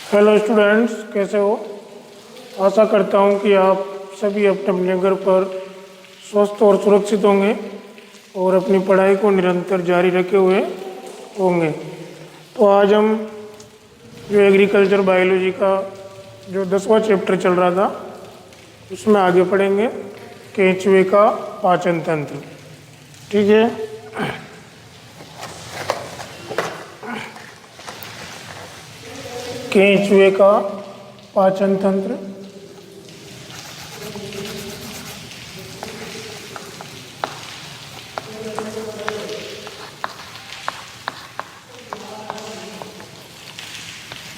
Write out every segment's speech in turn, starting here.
Hello students, कैसे हो? आशा करता हूँ कि आप सभी अपने अपने घर पर स्वस्थ और सुरक्षित होंगे और अपनी पढ़ाई को निरंतर जारी रखे हुए होंगे। तो आज हम जो एग्रीकल्चर बायोलॉजी का जो 10वां चैप्टर चल रहा था उसमें आगे पढ़ेंगे, केंचुए का पाचन तंत्र। ठीक है। केंचुए का पाचन तंत्र।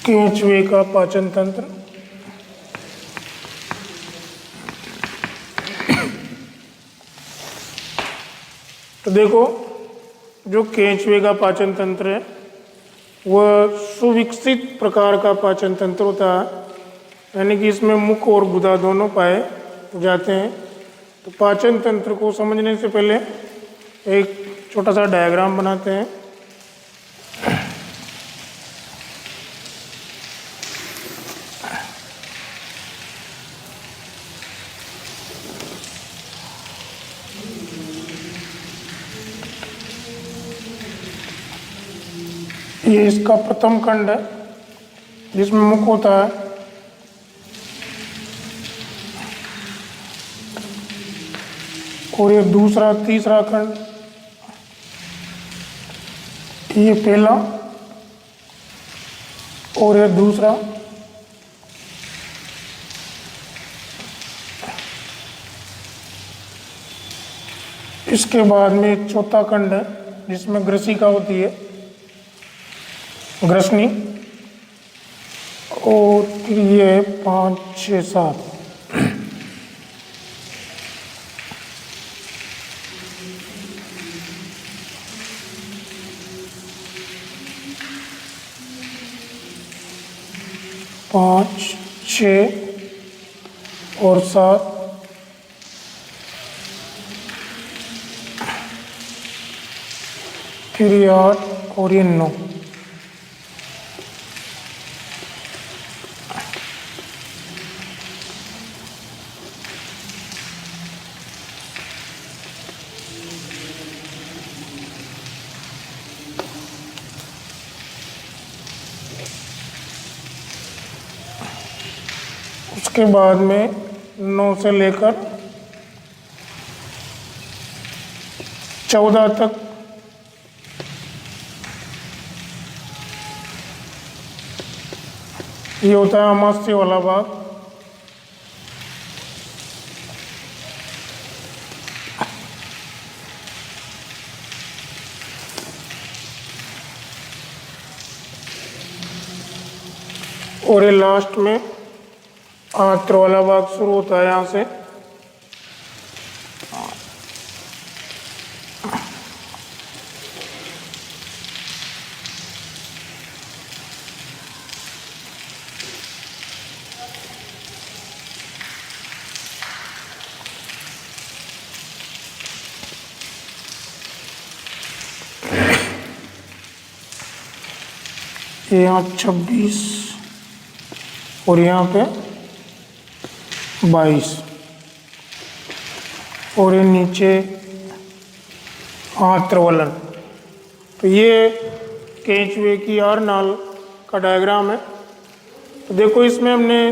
केंचुए का पाचन तंत्र तो देखो, जो केंचुए का पाचन तंत्र है वह सुविकसित प्रकार का पाचन तंत्र होता है, यानी कि इसमें मुख और गुदा दोनों पाए जाते हैं। तो पाचन तंत्र को समझने से पहले एक छोटा सा डायग्राम बनाते हैं। ये इसका प्रथम खंड है जिसमें मुख होता है। और ये दूसरा तीसरा खंड, ये पहला और ये दूसरा। इसके बाद में एक चौथा खंड है जिसमें ग्रसिका होती है, ग्रसनी। और फिर ये 5, 6, 7। पाँच, 6 और 7। फिर ये 8 और ये 9। उसके बाद में 9 से लेकर 14 तक ये होता है अमाशय वाला भाग। और ये लास्ट में आंत्र वाला भाग शुरू होता है यहाँ से। ये यहाँ 26 और यहाँ पे 22 और ये नीचे आंत्रवलन। तो ये केंचुए की आहार नाल का डायग्राम है। तो देखो, इसमें हमने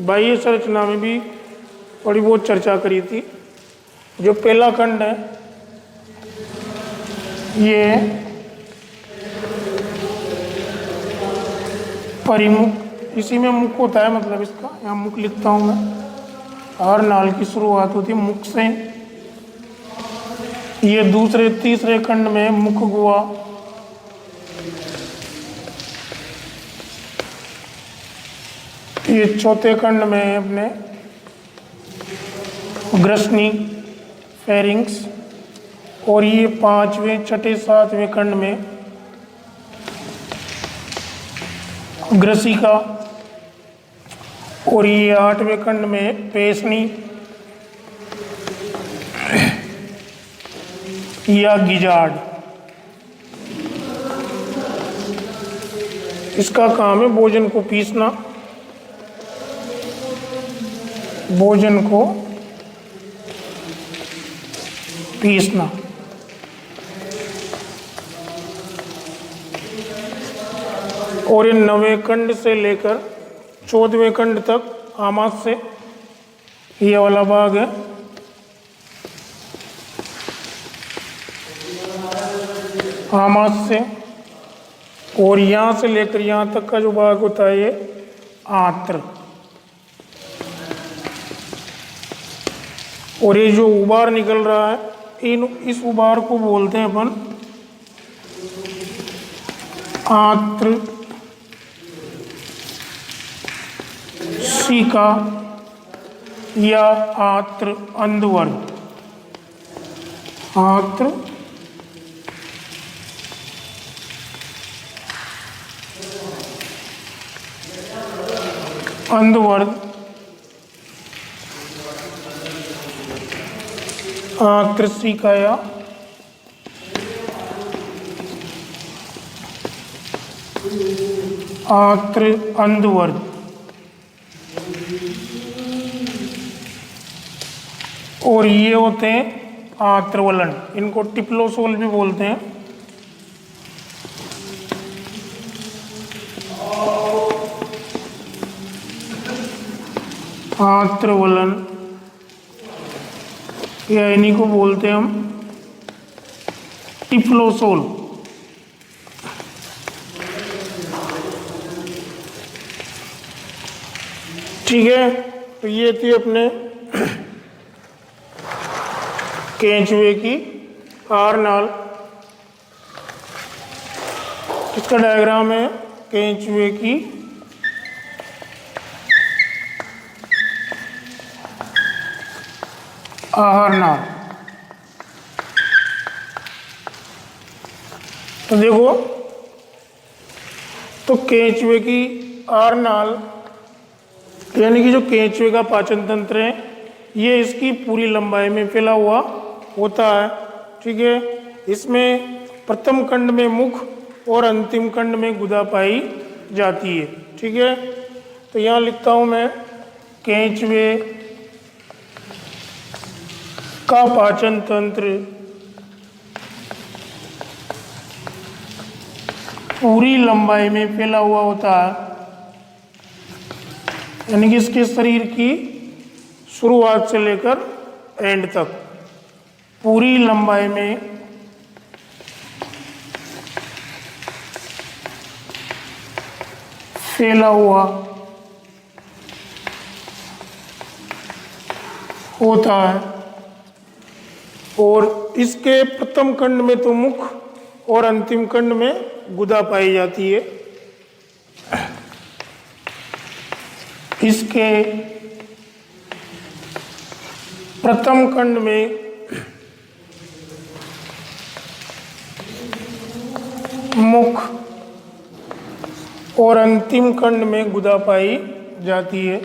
बाह्य संरचना में भी थोड़ी बहुत चर्चा करी थी। जो पहला खंड है ये परिमुख, इसी में मुख होता है, मतलब इसका यहाँ मुख लिखता हूँ मैं। आहार नाल की शुरुआत होती है मुख से। ये दूसरे तीसरे खंड में मुख गुहा। ये चौथे खंड में अपने ग्रसनी, फेरिंग्स। और ये 5वें, 6ठे, 7वें खंड में ग्रसिका। और ये 8वें खंड में पेशनी या गिजार्ड। इसका काम है भोजन को पीसना, भोजन को पीसना। और इन 9वें खंड से लेकर 14वें खंड तक आमाशय से ये वाला भाग है। आमाशय से, और यहाँ से लेकर यहाँ तक का जो भाग होता है ये आंत्र। और ये जो उबार निकल रहा है इस उबार को बोलते हैं अपन आंत्र सिका या आंत्र अंधवर्ग। आंत्र अंधवर्ग, आंत्र सिका या आंत्र अंधवर्ग। और ये होते हैं आंत्रवलन, इनको टिप्लोसोल भी बोलते हैं। आंत्रवलन या इन्हीं को बोलते हैं हम टिप्लोसोल। ठीक है, तो ये थी अपने केंचुए की आहार नाल। इसका डायग्राम है केंचुए की आहार नाल। तो देखो, तो केंचुए की आहार नाल यानी कि जो केंचुए का पाचन तंत्र है ये इसकी पूरी लंबाई में फैला हुआ होता है। ठीक है, इसमें प्रथम खंड में मुख और अंतिम खंड में गुदा पाई जाती है। ठीक है, तो यहाँ लिखता हूँ मैं केंचुए का पाचन तंत्र पूरी लंबाई में फैला हुआ होता है, यानी कि इसके शरीर की शुरुआत से लेकर एंड तक पूरी लंबाई में फैला हुआ होता है। और इसके प्रथम खंड में तो मुख और अंतिम खंड में गुदा पाई जाती है। इसके प्रथम खंड में मुख और अंतिम खंड में गुदा पाई जाती है।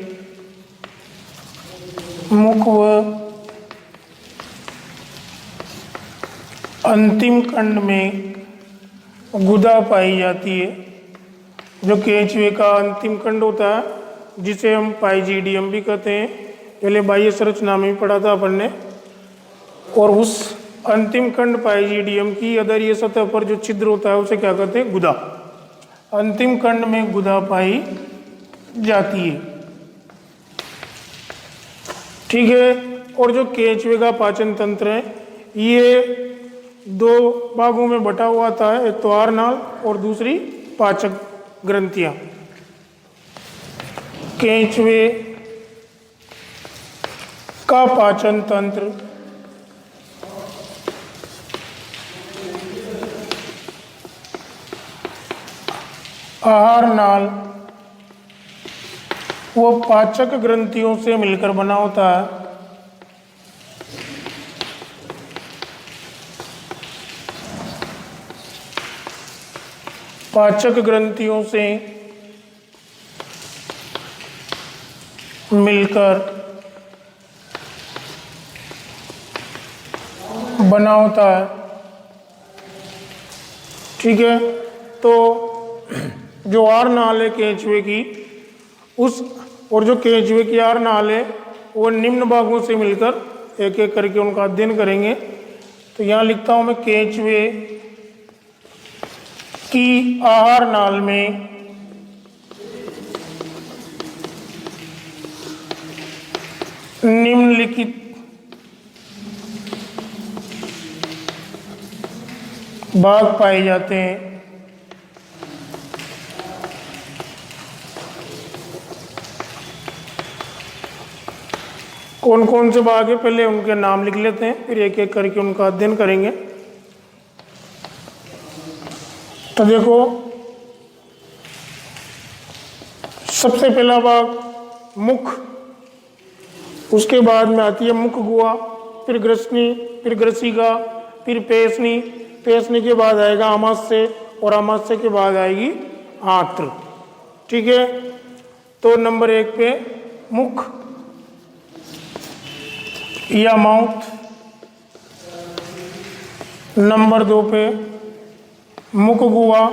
मुख व अंतिम खंड में गुदा पाई जाती है। जो केंचुए का अंतिम खंड होता है जिसे हम पाइजीडियम भी कहते हैं, पहले बाह्य संरचना में भी पढ़ा था अपन ने। और उस अंतिम खंड पाइजीडियम की अधरीय सतह पर जो छिद्र होता है उसे क्या कहते हैं? गुदा। अंतिम खंड में गुदा पाई जाती है। ठीक है, और जो केंचुए का पाचन तंत्र है ये दो भागों में बटा हुआ था, एक तो आहार नाल और दूसरी पाचक ग्रंथियां। केंचुए का पाचन तंत्र आहार नाल वो पाचक ग्रंथियों से मिलकर बना होता है। पाचक ग्रंथियों से मिलकर बना होता है। ठीक है, तो जो आर नाल है केंचुए की, उस और जो केंचुए की आर नाल है वो निम्न भागों से मिलकर एक एक करके उनका अध्ययन करेंगे। तो यहाँ लिखता हूं मैं केंचुए की आहार नाल में निम्नलिखित भाग पाए जाते हैं। कौन कौन से भाग है पहले उनके नाम लिख लेते हैं, फिर एक एक करके उनका अध्ययन करेंगे। तो देखो, सबसे पहला भाग मुख, उसके बाद में आती है मुख गुहा, फिर ग्रसनी, फिर ग्रसिका, फिर पेशनी, पेशनी के बाद आएगा आमाशय और आमाशय के बाद आएगी आंत्र। ठीक है, तो नंबर 1 पे मुख या माउथ, नंबर 2 पे मुख गुहा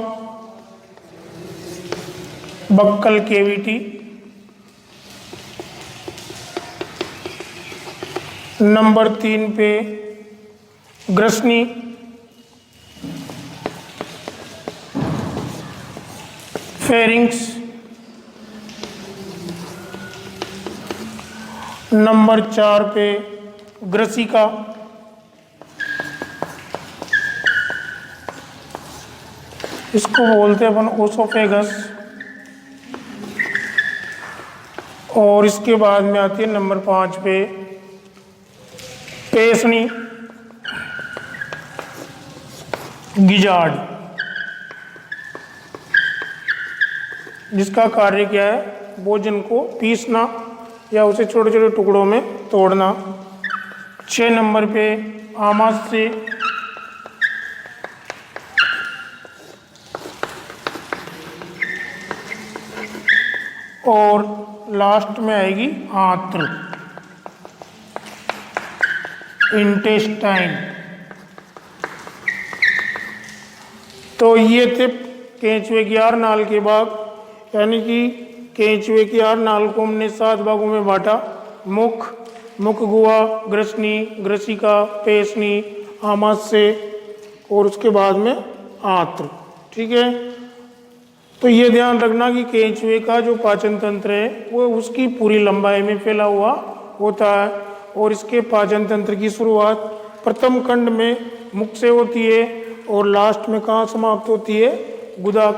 बक्कल केविटी, नंबर 3 पे ग्रसनी, फेरिंग्स, नंबर 4 पे ग्रसिका, इसको बोलते हैं अपन ओसोफेगस, और इसके बाद में आती है नंबर 5 पे पेशनी, गिजार्ड, जिसका कार्य क्या है, भोजन को पीसना या उसे छोटे छोटे टुकड़ों में तोड़ना। 6 नंबर पे आमाशय, और लास्ट में आएगी आंत्र, इंटेस्टाइन। तो ये थे केंचुए की आहार नाल के भाग, यानी कि केंचुए की आहार नाल को हमने 7 भागों में बांटा। मुख, मुख गुहा, ग्रसनी, ग्रसिका, पेशनी, आमाशय और उसके बाद में आंत्र। ठीक है, तो ये ध्यान रखना कि केंचुए का जो पाचन तंत्र है वो उसकी पूरी लंबाई में फैला हुआ होता है, और इसके पाचन तंत्र की शुरुआत प्रथम खंड में मुख से होती है और लास्ट में कहाँ समाप्त होती है, गुदा,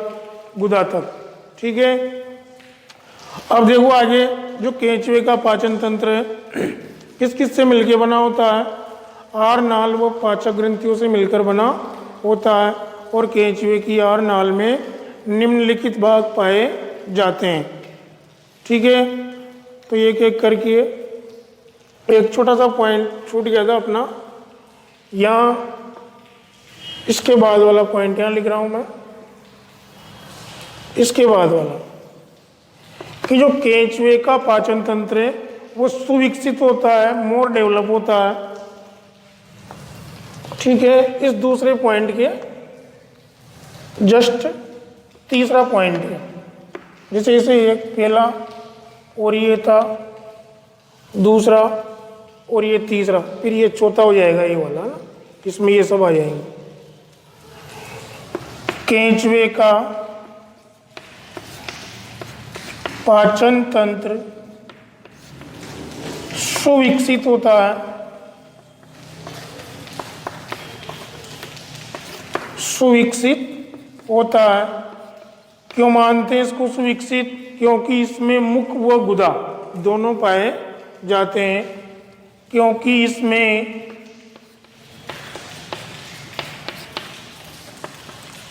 गुदा तक। ठीक है, अब देखो आगे, जो केंचुए का पाचन तंत्र है किस किस से मिलकर बना होता है, आहार नाल व पाचक ग्रंथियों से मिलकर बना होता है, और केंचुए की आहार नाल में निम्नलिखित भाग पाए जाते हैं। ठीक है, तो एक एक करके, एक छोटा सा पॉइंट छूट गया था अपना, यहाँ इसके बाद वाला पॉइंट यहाँ लिख रहा हूं मैं, इसके बाद वाला कि जो केंचुए का पाचन तंत्र है वो सुविकसित होता है, मोर डेवलप होता है। ठीक है, इस दूसरे पॉइंट के जस्ट तीसरा पॉइंट है, जैसे इसे एक पहला और ये था दूसरा और ये तीसरा, फिर ये चौथा हो जाएगा ये वाला ना, इसमें ये सब आ जाएंगे। केंचुए का पाचन तंत्र सुविकसित होता है, सुविकसित होता है। क्यों मानते हैं इसको सुविकसित, क्योंकि इसमें मुख व गुदा दोनों पाए जाते हैं, क्योंकि इसमें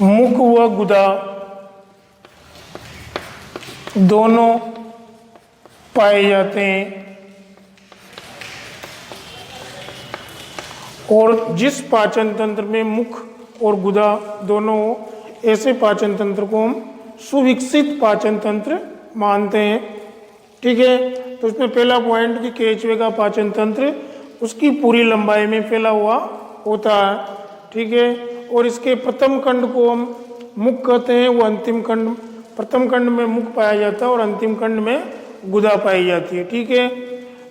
मुख व गुदा दोनों पाए जाते हैं, और जिस पाचन तंत्र में मुख और गुदा दोनों हो, ऐसे पाचन तंत्र को हम सुविकसित पाचन तंत्र मानते हैं। ठीक है, तो इसमें पहला पॉइंट कि केंचुए का पाचन तंत्र उसकी पूरी लंबाई में फैला हुआ होता है। ठीक है, और इसके प्रथम खंड को हम मुख कहते हैं, वो अंतिम खंड प्रथम खंड में मुख पाया जाता है और अंतिम खंड में गुदा पाई जाती है। ठीक है।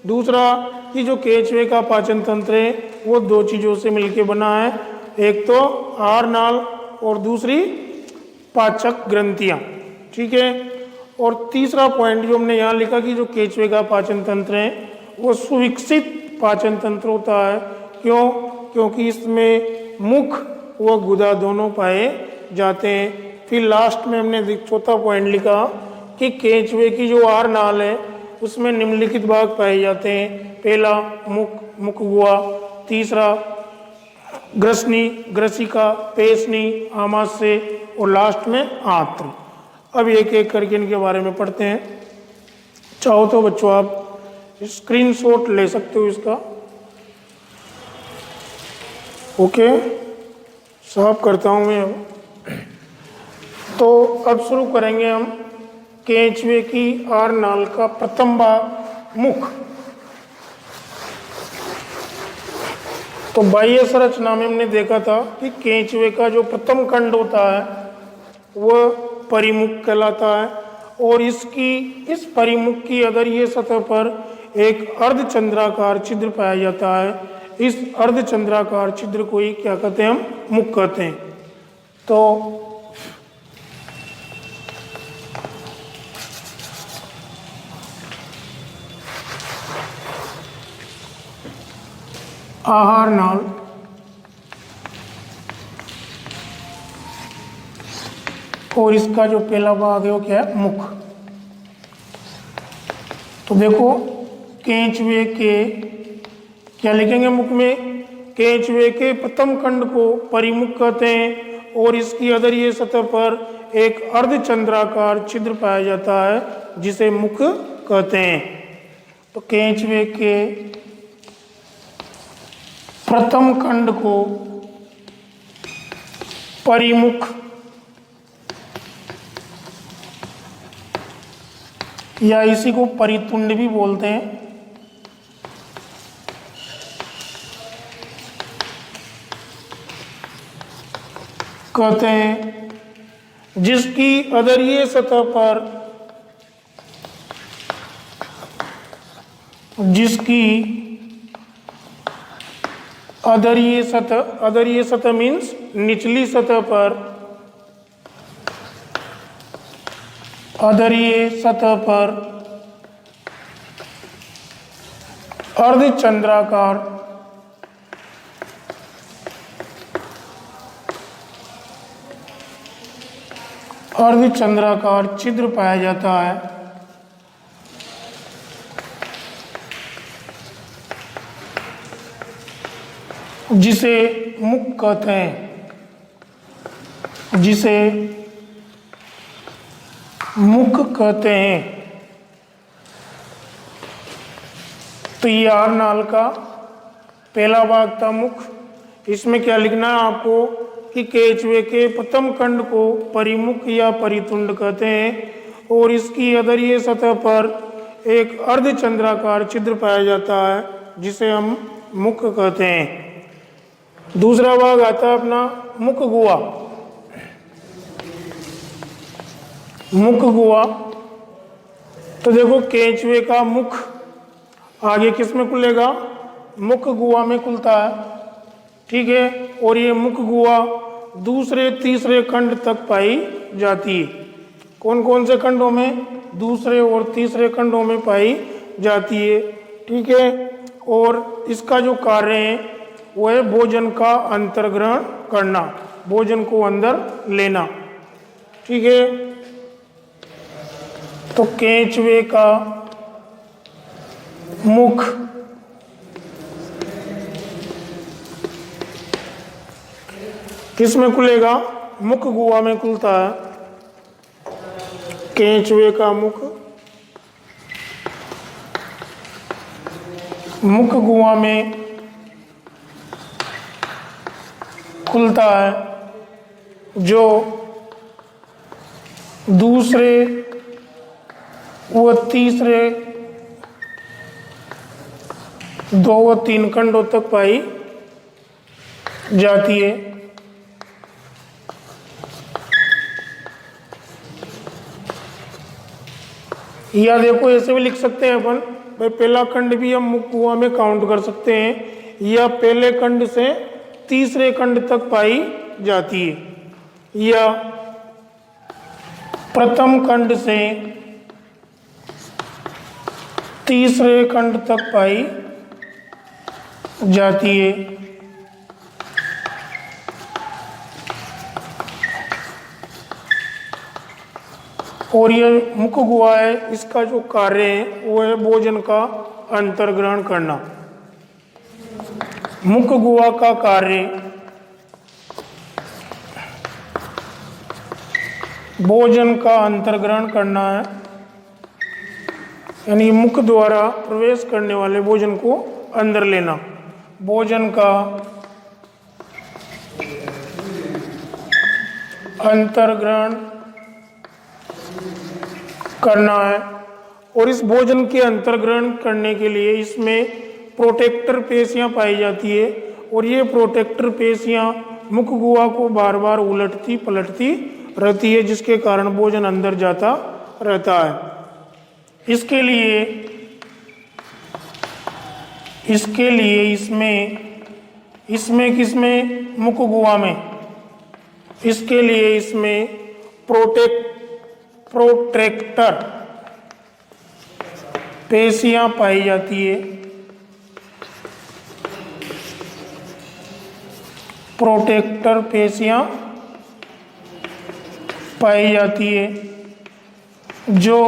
दूसरा कि जो केंचुए का पाचन तंत्र है वो दो चीज़ों से मिलकर बना है, एक तो आहार नाल और दूसरी पाचक ग्रंथियाँ। ठीक है। और तीसरा पॉइंट जो हमने यहाँ लिखा कि जो केंचुए का पाचन तंत्र है वो सुविकसित पाचन तंत्र होता है। क्यों? क्योंकि इसमें मुख व गुदा दोनों पाए जाते हैं। फिर लास्ट में हमने चौथा पॉइंट लिखा कि केंचुए की जो आहार नाल है उसमें निम्नलिखित भाग पाए जाते हैं। पहला मुख गुहा, तीसरा ग्रसनी, ग्रसिका, पेशनी, आमाशय और लास्ट में आंत्र। अब एक एक करके इनके बारे में पढ़ते हैं। चाहो तो बच्चों आप स्क्रीनशॉट ले सकते हो इसका। ओके, साफ करता हूँ मैं अब। तो अब शुरू करेंगे हम केंचुए की आहार नाल का प्रथम भाग मुख। तो बाह्य संरचना में हमने देखा था कि केंचुए का जो प्रथम खंड होता है वह परिमुख कहलाता है और इस परिमुख की अधरीय सतह पर एक अर्धचंद्राकार छिद्र पाया जाता है। इस अर्धचंद्राकार छिद्र को ही क्या कहते हैं? हम मुख कहते हैं। तो आहार नाल और इसका जो पहला भाग है वो क्या है? मुख। तो देखो केंचुए के क्या लिखेंगे मुख में? केंचुए के प्रथम खंड को परिमुख कहते हैं और इसकी अधरीय सतह पर एक अर्धचंद्राकार छिद्र पाया जाता है जिसे मुख कहते हैं। तो केंचुए के प्रथम खंड को परिमुख या इसी को परितुंड भी बोलते हैं। कहते हैं जिसकी अधरीय सतह पर अधरीय सतह मीन्स निचली सतह पर, अधरीय सतह पर अर्धचंद्राकार छिद्र पाया जाता है जिसे मुख कहते हैं, जिसे मुख कहते हैं। तो ये आहार नाल का पहला भाग था मुख। इसमें क्या लिखना है आपको कि केंचुए के प्रथम खंड को परिमुख या परितुंड कहते हैं और इसकी अधरीय सतह पर एक अर्धचंद्राकार छिद्र पाया जाता है जिसे हम मुख कहते हैं। दूसरा भाग आता है अपना मुख गुहा। मुख गुहा, तो देखो केंचुए का मुख आगे किस में खुलेगा? मुख गुहा में खुलता है। ठीक है। और ये मुख गुहा दूसरे तीसरे खंड तक पाई जाती है। कौन कौन से खंडों में? दूसरे और तीसरे खंडों में पाई जाती है। ठीक है। और इसका जो कार्य है वो है भोजन का अंतर्ग्रहण करना, भोजन को अंदर लेना। ठीक है। तो केंचुए का मुख किस में खुलेगा? मुख गुहा में खुलता है। केंचुए का मुख गुहा में खुलता है जो दूसरे व तीसरे 2 व 3 खंडों तक पाई जाती है। या देखो ऐसे भी लिख सकते हैं अपन भाई, पहला खंड भी हम मुख गुहा में काउंट कर सकते हैं, या पहले खंड से तीसरे खंड तक पाई जाती है, या प्रथम खंड से तीसरे खंड तक पाई जाती है। और ये मुख गुहा है, इसका जो कार्य है वो है भोजन का अंतर्ग्रहण करना। मुख गुहा का कार्य भोजन का अंतर्ग्रहण करना है, यानी मुख द्वारा प्रवेश करने वाले भोजन को अंदर लेना, भोजन का अंतर्ग्रहण करना है। और इस भोजन के अंतर्ग्रहण करने के लिए इसमें प्रोटेक्टर पेशियां पाई जाती है, और ये प्रोटेक्टर पेशियां मुख गुहा को बार बार उलटती पलटती रहती है, जिसके कारण भोजन अंदर जाता रहता है। इसके लिए इसमें किसमें, मुख गुहा में, इसके लिए इसमें प्रोट्रैक्टर पेशियां पाई जाती है, प्रोटेक्टर पेशियां पाई जाती है, जो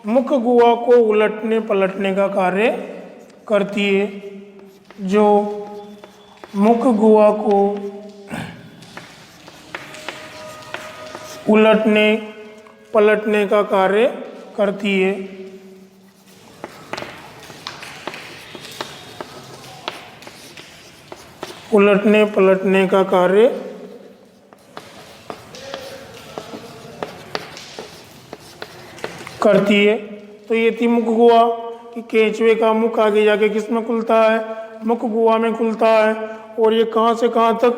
मुख गुहा को उलटने पलटने का कार्य करती है, जो मुख गुहा को उलटने पलटने का कार्य करती है। उलटने पलटने का कार्य करती है। तो ये थी मुख गुहा कि केंचुए का मुख आगे जाके किस में खुलता है, मुख गुहा में खुलता है, और ये कहाँ से कहाँ तक,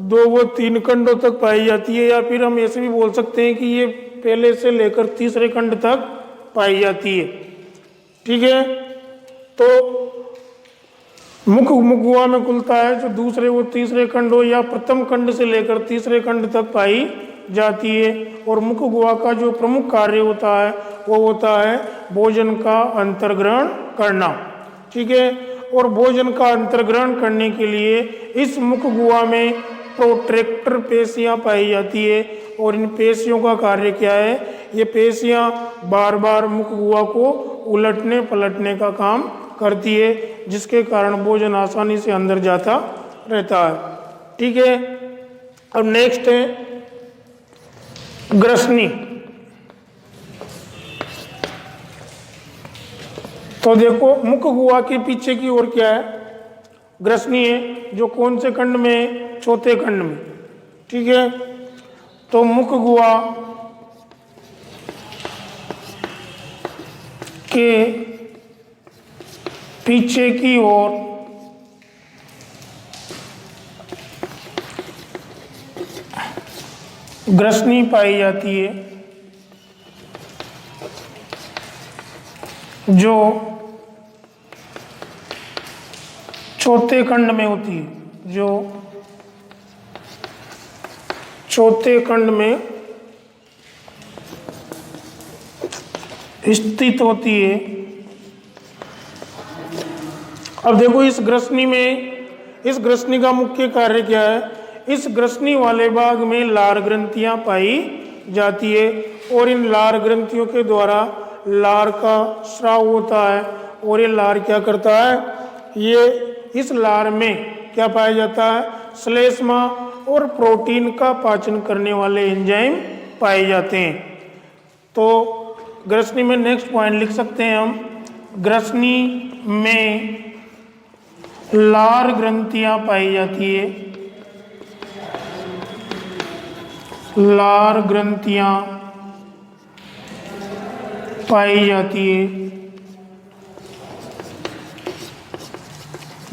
2 व 3 खंडों तक पाई जाती है, या फिर हम ऐसे भी बोल सकते हैं कि ये पहले से लेकर तीसरे खंड तक पाई जाती है। ठीक है, तो मुख गुहा में खुलता है, जो दूसरे व तीसरे खंडों या प्रथम खंड से लेकर तीसरे खंड तक पाई जाती है। और मुख गुहा का जो प्रमुख कार्य होता है वो होता है भोजन का अंतर्ग्रहण करना। ठीक है, और भोजन का अंतर्ग्रहण करने के लिए इस मुख गुहा में प्रोट्रैक्टर पेशियां पाई जाती है, और इन पेशियों का कार्य क्या है, ये पेशियां बार बार मुख गुहा को उलटने पलटने का काम करती है, जिसके कारण भोजन आसानी से अंदर जाता रहता है। ठीक है, अब नेक्स्ट है ग्रसनी। तो देखो मुख गुहा के पीछे की ओर क्या है, ग्रसनी है, जो कौन से खंड में है, चौथे खंड में। ठीक है, तो मुख गुहा के पीछे की ओर ग्रसनी पाई जाती है, जो चौथे खंड में होती है, जो चौथे खंड में स्थित होती है। अब देखो इस ग्रसनी का मुख्य कार्य क्या है, इस ग्रसनी वाले भाग में लार ग्रंथियां पाई जाती है, और इन लार ग्रंथियों के द्वारा लार का स्राव होता है, और ये लार क्या करता है, ये इस लार में क्या पाया जाता है, श्लेष्मा और प्रोटीन का पाचन करने वाले एंजाइम पाए जाते हैं। तो ग्रसनी में नेक्स्ट पॉइंट लिख सकते हैं हम, ग्रसनी में लार ग्रंथियां पाई जाती है, लार ग्रंथियां पाई जाती है,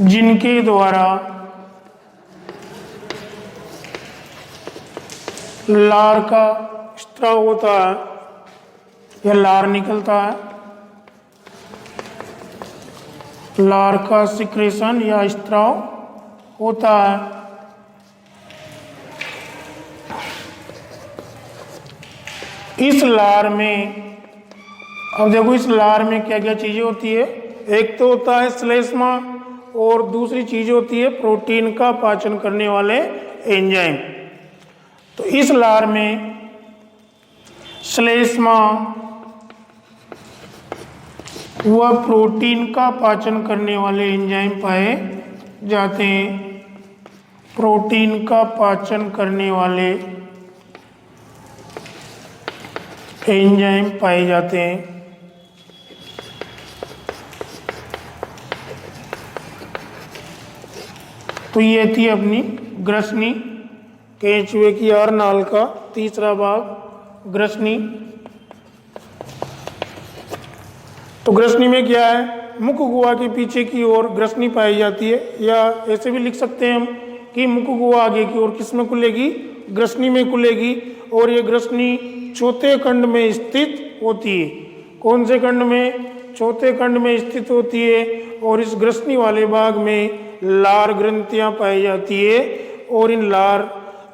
जिनके द्वारा लार का स्त्राव होता है, या लार निकलता है। लार का सिक्रेशन या स्त्राव होता है। इस लार में, अब देखो इस लार में क्या क्या चीजें होती है। एक तो होता है श्लेष्मा और दूसरी चीज होती है प्रोटीन का पाचन करने वाले एंजाइम। तो इस लार में श्लेष्मा व प्रोटीन का पाचन करने वाले एंजाइम पाए जाते हैं। प्रोटीन का पाचन करने वाले एंजाइम पाए जाते हैं। तो ये थी अपनी ग्रसनी, केंचुए की आर नाल का तीसरा भाग ग्रसनी। तो ग्रसनी में क्या है, मुख गुहा के पीछे की ओर ग्रसनी पाई जाती है, या ऐसे भी लिख सकते हैं हम कि मुख गुहा आगे की ओर किस में खुलेगी, ग्रसनी में खुलेगी। और ये ग्रसनी चौथे खंड में स्थित होती है। कौन से खंड में? चौथे खंड में स्थित होती है। और इस ग्रसनी वाले भाग में लार ग्रंथियां पाई जाती है और इन लार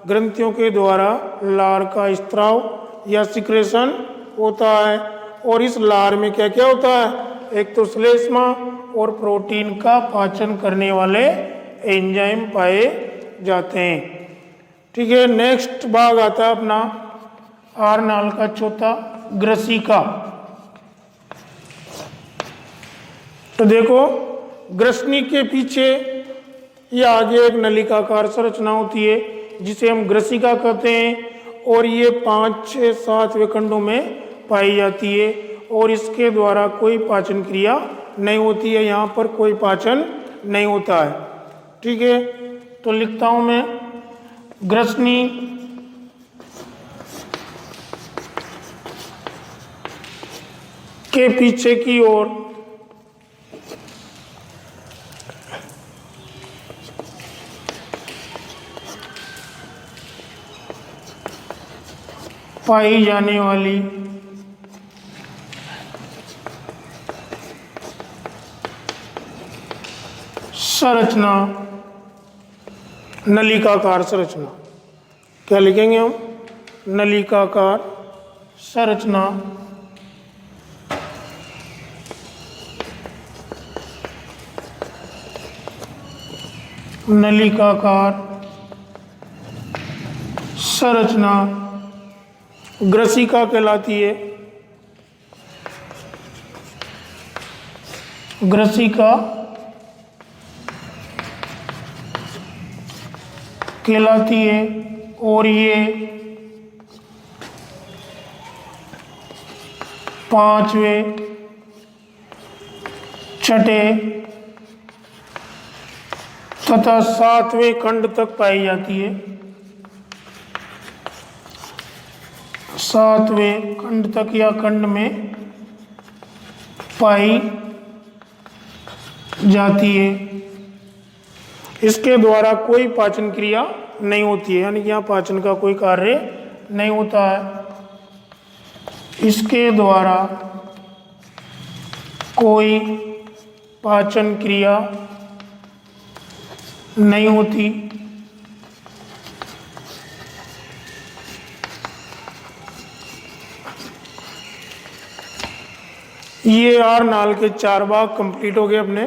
ग्रंथियों के द्वारा लार का स्त्राव या सिक्रेशन होता है। और इस लार में क्या क्या होता है, एक तो श्लेष्मा और प्रोटीन का पाचन करने वाले एंजाइम पाए जाते हैं। ठीक है, नेक्स्ट भाग आता है अपना आर नाल का चौथा, ग्रसिका। तो देखो ग्रसनी के पीछे या आगे एक नलिकाकार संरचना होती है जिसे हम ग्रसिका कहते हैं। और ये 5, 6, 7वें खंडों में पाई जाती है और इसके द्वारा कोई पाचन क्रिया नहीं होती है। यहाँ पर कोई पाचन नहीं होता है। ठीक है, तो लिखता हूँ मैं, ग्रसनी के पीछे की ओर पाई जाने वाली संरचना नलिकाकार संरचना। क्या लिखेंगे हम? नलिकाकार संरचना। नलिकाकार संरचना ग्रसिका कहलाती है। ग्रसिका कहलाती है और ये 5वें, 6ठे तथा 7वें खंड तक पाई जाती है। 7वें खंड तक या खंड में पाई जाती है। इसके द्वारा कोई पाचन क्रिया नहीं होती है, यानी कि यहाँ पाचन का कोई कार्य नहीं होता है। इसके द्वारा कोई पाचन क्रिया नहीं होती। ये आर नाल के 4 भाग कंप्लीट हो गए अपने।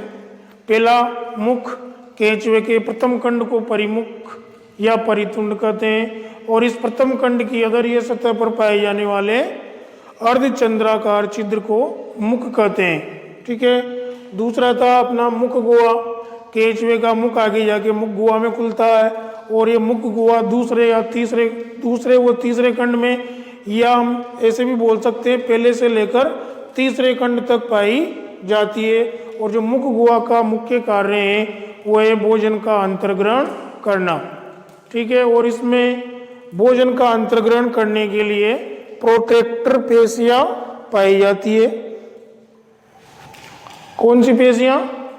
पहला मुख, केंचुए के प्रथम खंड को परिमुख या परितुंड कहते हैं और इस प्रथम खंड की अधरीय सतह पर पाए जाने वाले अर्धचंद्राकार छिद्र को मुख कहते हैं। ठीक है, दूसरा था अपना मुख गुहा। केंचुए का मुख आगे जाके मुख गुहा में खुलता है और ये मुख गुहा दूसरे व तीसरे खंड में, या हम ऐसे भी बोल सकते हैं पहले से लेकर तीसरे खंड तक पाई जाती है। और जो मुख गुहा का मुख्य कार्य है वो है भोजन का अंतर्ग्रहण करना। ठीक है, और इसमें भोजन का अंतर्ग्रहण करने के लिए प्रोट्रैक्टर पेशियां पाई जाती है। कौन सी पेशियां?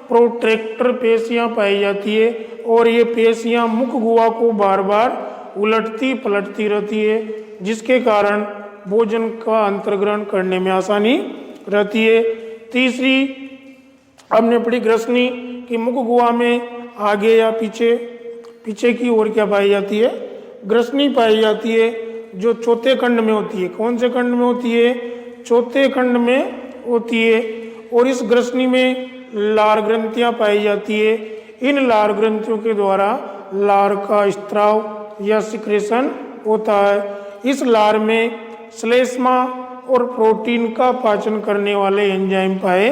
प्रोट्रैक्टर पेशियां पाई जाती है और ये पेशियां मुख गुहा को बार बार उलटती पलटती रहती है, जिसके कारण भोजन का अंतर्ग्रहण करने में आसानी रहती है। तीसरी हमने पढ़ी ग्रसनी कि मुख गुहा में आगे या पीछे, पीछे की ओर क्या पाई जाती है, ग्रसनी पाई जाती है, जो चौथे खंड में होती है। कौन से खंड में होती है, चौथे खंड में होती है। और इस ग्रसनी में लार ग्रंथियां पाई जाती है। इन लार ग्रंथियों के द्वारा लार का स्त्राव या सिक्रेशन होता है। इस लार में श्लेष्मा और प्रोटीन का पाचन करने वाले एंजाइम पाए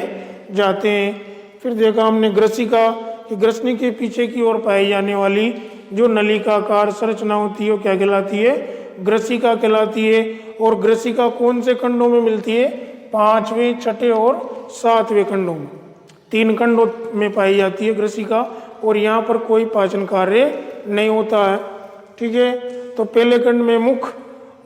जाते हैं। फिर देखा हमने ग्रसिका कि ग्रसनी के पीछे की ओर पाई जाने वाली जो नलिकाकार संरचना होती है वो क्या कहलाती है, ग्रसिका कहलाती है। और ग्रसिका कौन से खंडों में मिलती है, पांचवें, छठे और सातवें खंडों में, 3 खंडों में पाई जाती है ग्रसिका। और यहाँ पर कोई पाचन कार्य नहीं होता है। ठीक है, तो पहले खंड में मुख,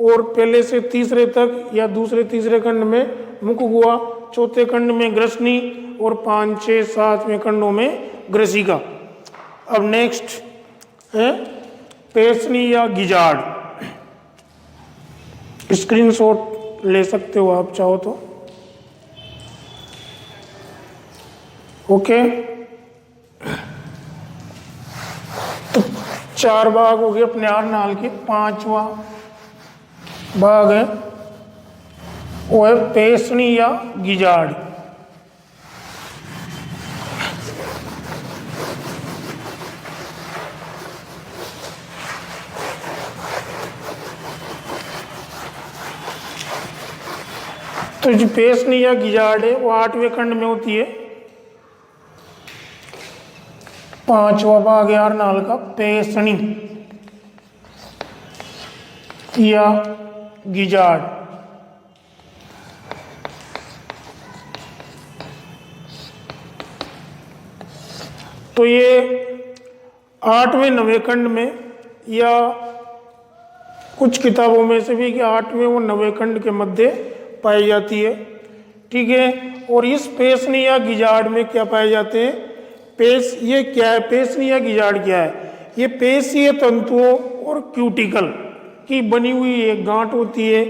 और पहले से तीसरे तक या दूसरे तीसरे खंड में मुख गुहा, चौथे खंड में ग्रसनी और 5, 6, 7वें खंडों में ग्रसिका। अब नेक्स्ट है पेशनी या गिजाड़। स्क्रीनशॉट ले सकते हो आप चाहो तो। ओके, तो 4 भाग हो गए अपने आहार नाल के। 5वां भाग है वो है पेशनी या गिजाड़। तो जो पेशनी या गिजाड़ है वो 8वें खंड में होती है। 5वां भाग है आहार नाल का, पेशनी या गिजाड़। तो ये 8वें 9वें खंड में, या कुछ किताबों में से भी कि 8वें और 9वें खंड के मध्य पाई जाती है। ठीक है, और इस पेशनी या गिजाड़ में क्या पाए जाते हैं, ये क्या है, पेशनी या गिजाड़ क्या है, ये पेशीय तंतुओं और क्यूटिकल की बनी हुई एक गांठ होती है।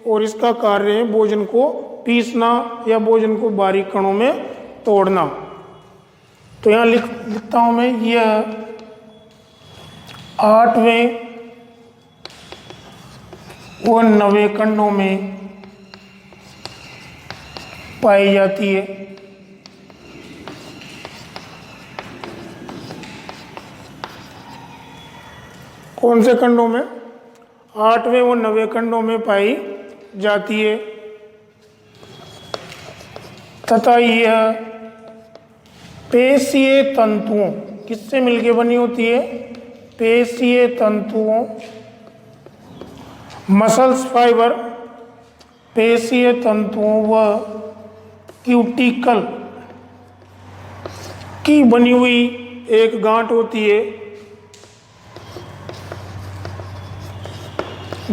और इसका कार्य है भोजन को पीसना या भोजन को बारीक कणों में तोड़ना। तो यहाँ लिखता हूं मैं, यह 8वें और 9वें खंडों में पाई जाती है। कौन से खंडों में, 8वें और 9वें खंडों में पाई जाती है। तथा यह पेशीय तंतुओं, किससे मिलकर बनी होती है, पेशीय तंतुओं, मसल्स फाइबर, पेशीय तंतुओं व क्यूटिकल की बनी हुई एक गांठ होती है,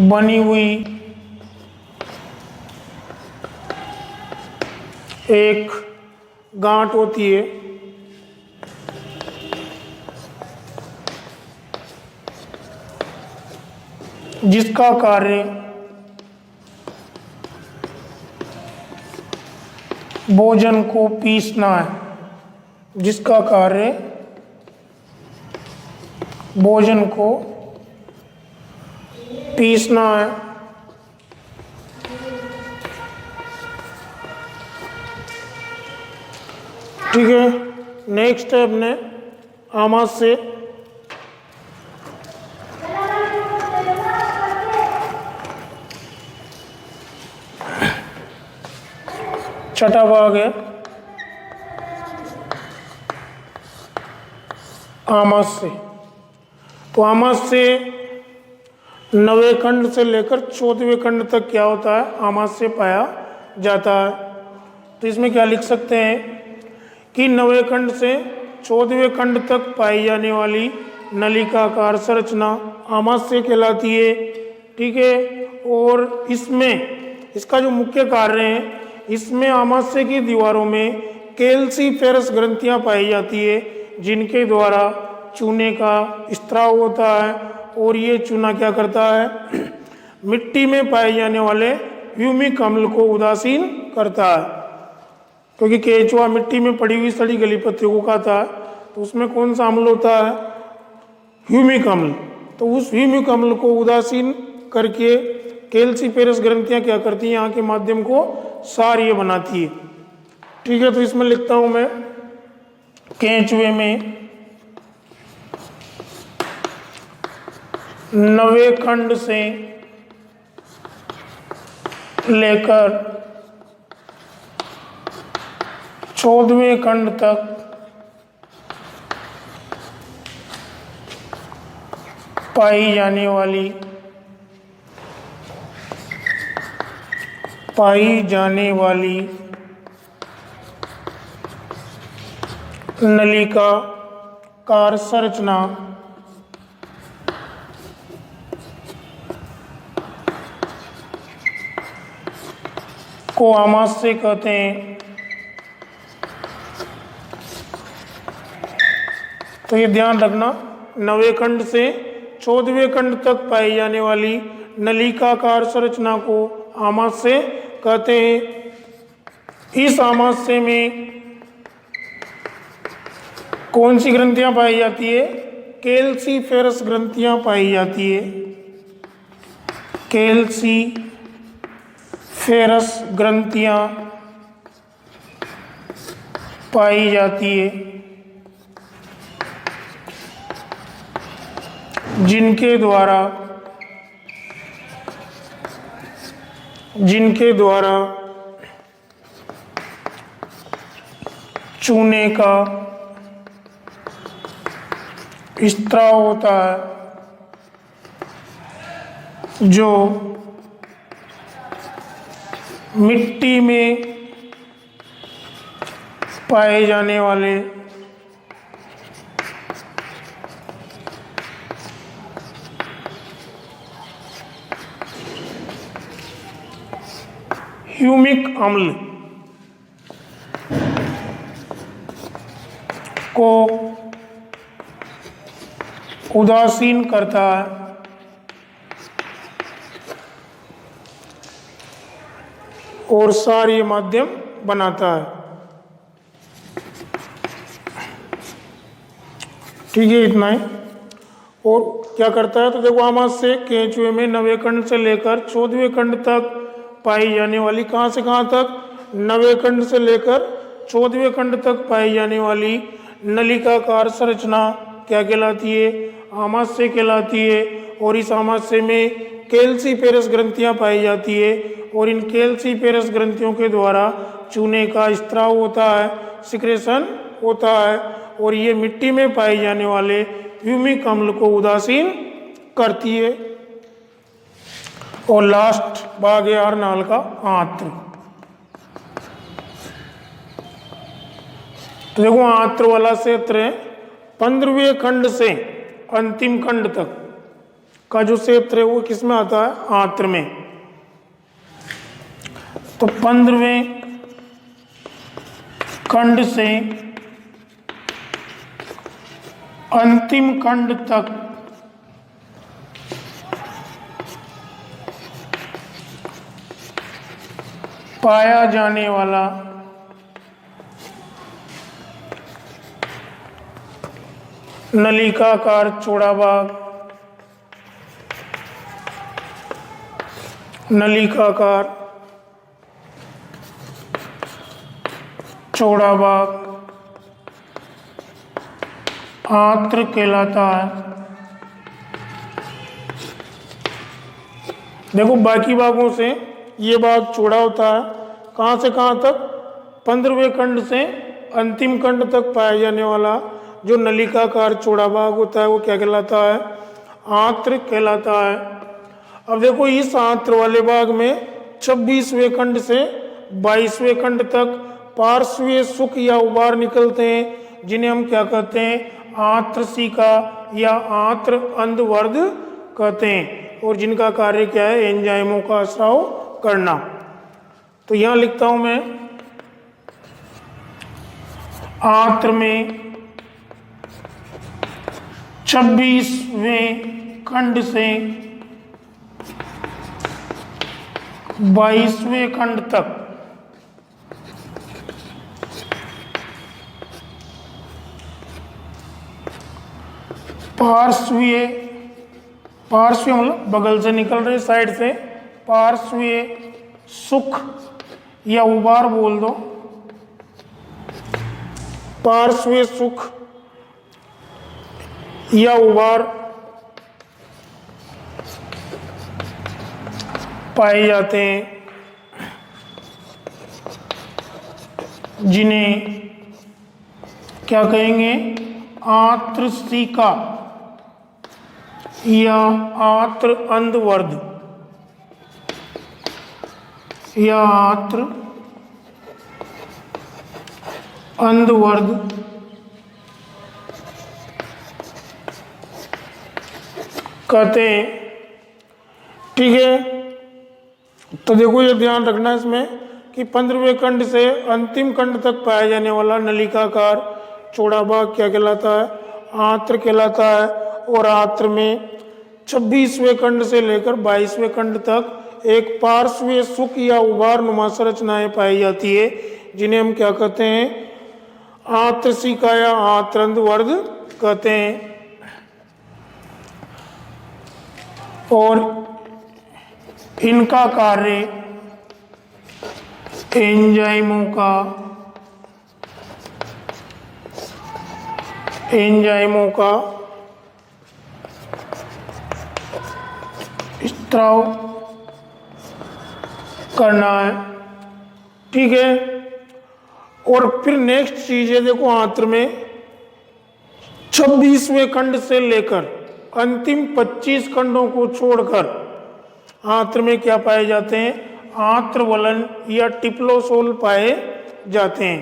बनी हुई एक गांठ होती है। जिसका कार्य भोजन को पीसना है, जिसका कार्य भोजन को पीसना है। ठीक है, नेक्स्ट है अपने आमाशय। छठा भाग है आमाशय। तो आमाशय 9वें खंड से लेकर 14वें खंड तक क्या होता है, आमाशय पाया जाता है। तो इसमें क्या लिख सकते हैं कि 9वें खंड से 14वें खंड तक पाई जाने वाली नलिकाकार संरचना आमाशय कहलाती है। ठीक है, और इसमें इसका जो मुख्य कार्य है, इसमें आमाशय की दीवारों में कैल्सीफेरस ग्रंथियां पाई जाती है, जिनके द्वारा चूने का स्त्राव होता है। और ये चूना क्या करता है, मिट्टी में पाए जाने वाले ह्यूमिक अम्ल को उदासीन करता है, क्योंकि केंचुआ मिट्टी में पड़ी हुई सड़ी गली पत्तियों को खाता है, तो उसमें कौन सा अम्ल होता है? ह्यूमिक अम्ल। तो उस ह्यूमिक अम्ल को उदासीन करके कैल्सिफेरस ग्रंथियां क्या करती हैं? यहाँ के माध्यम को क्षारीय बनाती है। ठीक है, तो इसमें लिखता हूं मैं, केंचुए में 9वें खंड से लेकर 14वें खंड तक पाई जाने वाली नलिकाकार संरचना को आमाशय कहते हैं। तो ये ध्यान रखना, 9वें खंड से 14वें खंड तक पाई जाने वाली नलिकाकार संरचना को आमाशय कहते हैं। इस आमाशय में कौन सी ग्रंथियां पाई जाती है? कैल्सिफेरस ग्रंथियां पाई जाती है। कैल्सिफेरस ग्रंथियां पाई जाती है, जिनके द्वारा चूने का स्त्राव होता है, जो मिट्टी में पाए जाने वाले ह्यूमिक अम्ल को उदासीन करता है और क्षारीय माध्यम बनाता है। ठीक है, इतना ही। और क्या करता है? तो देखो, आमाशय केंचुए में 9वें खंड से लेकर 14वें खंड तक पाई जाने वाली, कहाँ से कहाँ तक? 9वें खंड से लेकर 14वें खंड तक पाई जाने वाली नलिकाकार संरचना क्या कहलाती है? आमाशय कहलाती है। और इस आमाशय में कैल्सिफेरस ग्रंथियां पाई जाती है, और इन कैल्सिफेरस ग्रंथियों के द्वारा चूने का स्त्राव होता है, सिक्रेशन होता है, और ये मिट्टी में पाए जाने वाले ह्यूमिक अम्ल को उदासीन करती है। और लास्ट भाग है नाल का आंत्र। तो देखो, आंत्र वाला क्षेत्र है 15वें खंड से अंतिम खंड तक का जो क्षेत्र है वो किसमें आता है? आंत्र में। तो 15वें खंड से अंतिम खंड तक पाया जाने वाला नलिकाकार चौड़ा भाग, नलिकाकार चौड़ा भाग आंत्र कहलाता है। देखो, बाकी भागों से ये भाग चौड़ा होता है। कहाँ से कहाँ तक? 15वें खंड से अंतिम खंड तक पाया जाने वाला जो नलिकाकार चौड़ा भाग होता है वो क्या कहलाता है? आंत्र कहलाता है। अब देखो, इस आंत्र वाले भाग में 26वें खंड से 22वें खंड तक पार्श्वीय सुख या उबार निकलते हैं, जिन्हें हम क्या कहते हैं? आंत्रशिका या आंत्र अंधवर्ध कहते हैं, और जिनका कार्य क्या है? एंजाइमों का स्राव करना। तो यहां लिखता हूं मैं, आंत्र में 26वें खंड से 22वें खंड तक पार्श्वीय, पार्श्वीय मतलब बगल से निकल रहे, साइड से, पार्श्वीय सुख या उबार बोल दो, पार्श्वीय सुख या उबार पाए जाते हैं, जिन्हें क्या कहेंगे, आंत्रशिका या आंत्र अंधवर्ध या आंत्र अंधवर्ध कहते हैं। ठीक है, तो देखो ये ध्यान रखना इसमें कि 15वें खंड से अंतिम खंड तक पाया जाने वाला नलिकाकार चौड़ा भाग क्या कहलाता है, आंत्र कहलाता है। और आंत्र में 26वें खंड से लेकर 22वें खंड तक एक पार्श्वीय सुख या उभार नुमा संरचनाएं पाई जाती है, जिन्हें हम क्या कहते हैं, आंत्रशिका या आंत्रंधवर्ध कहते हैं। और इनका कार्य एंजाइमों का स्त्राव करना है। ठीक है, और फिर नेक्स्ट चीज है, देखो आंत्र में 26वें खंड से लेकर अंतिम 25 खंडों को छोड़कर आंत्र में क्या पाए जाते हैं, आंत्रवलन या टिप्लोसोल पाए जाते हैं।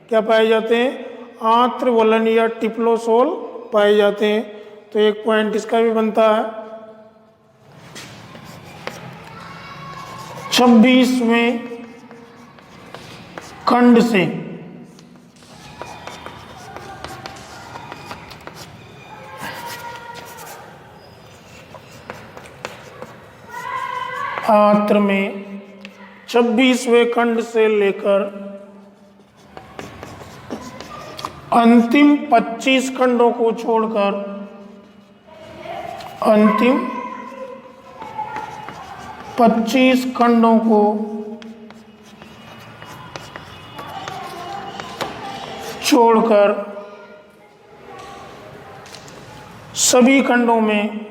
क्या पाए जाते हैं, आंत्रवलन या टिप्लोसोल पाए जाते हैं। तो एक पॉइंट इसका भी बनता है। 26वें खंड से आंत्र में 26वें खंड से लेकर अंतिम 25 खंडों को छोड़कर अंतिम 25 खंडों को छोड़कर सभी खंडों में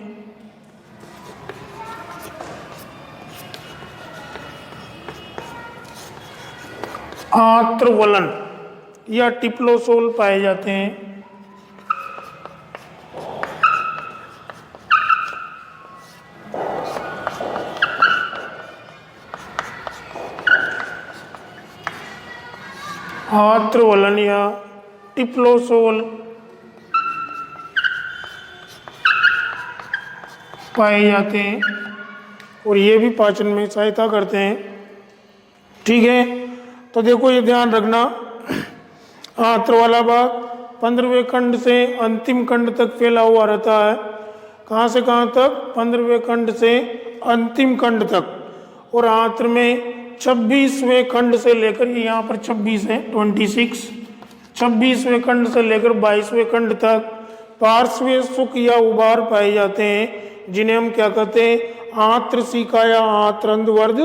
आंत्रवलन या टिप्लोसोल पाए जाते हैं। आंत्रवलन या टिप्लोसोल पाए जाते हैं और ये भी पाचन में सहायता करते हैं। ठीक है, तो देखो ये ध्यान रखना, आंत्र वाला भाग 15वें खंड से अंतिम खंड तक फैला हुआ रहता है। कहाँ से कहाँ तक, 15वें खंड से अंतिम खंड तक। और आंत्र में 26वें खंड से लेकर, यहाँ पर 26 है, 26, 26वें खंड से लेकर 22वें खंड तक पार्श्वीय सुख या उभार पाए जाते हैं, जिन्हें हम क्या कहते हैं, आंत्रशिका या आंत्रंधवर्ध